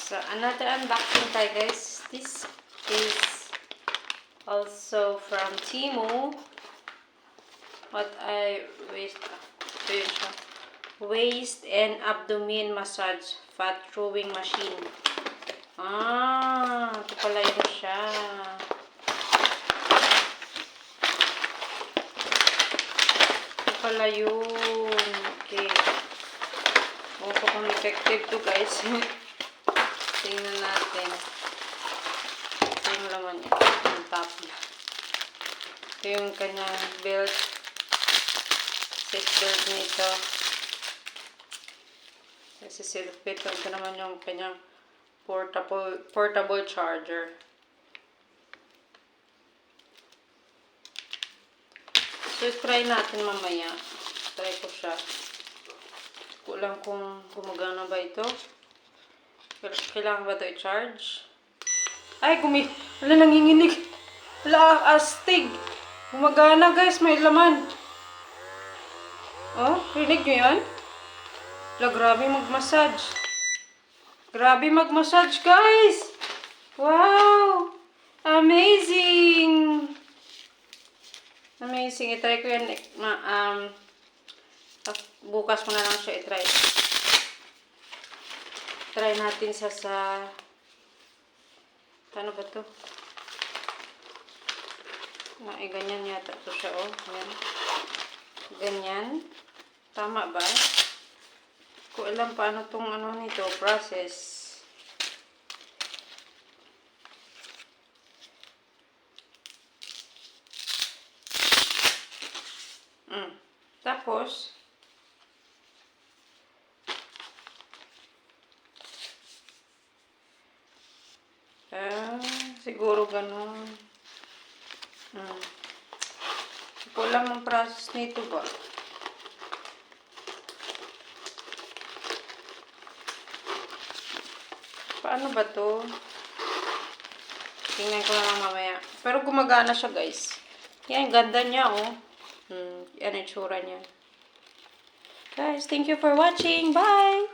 So, another unboxing tayo, guys. This is also from Temu. What I waist and abdomen massage fat throwing machine. Ito pala yun siya. Ito pala yun. Okay. Huwag ko kung effective to, guys. Tingnan natin. Ito yung laman niya. Yung top niya. Ito yung kanyang belt. Seat belt nito. Kasi silpit. Ito naman yung kanyang portable charger. So, try natin mamaya. Try ko siya. Kulang kung gumagana ba ito. Kailangan ba ito i-charge? Ay, wala, nanginginig. Wala, astig. Gumagana, guys. May laman. Oh, rinig nyo yan? Wala, grabe mag-massage. Grabe mag-massage, guys. Wow. Amazing. Amazing. I-try ko yan. Bukas ko na lang siya i-try. Try natin sa paano ba to? Ganyan yata to siya, oh. Yan. Ganyan. Tama ba? Ko alam paano tong nito, process. Tapos, siguro ganun. Hindi ko alam ang process nito ba. Paano ba to? Tingnan ko na lang mamaya. Pero gumagana siya, guys. Yan, ganda niya, oh. Yan ang itsura niya. Guys, thank you for watching. Bye!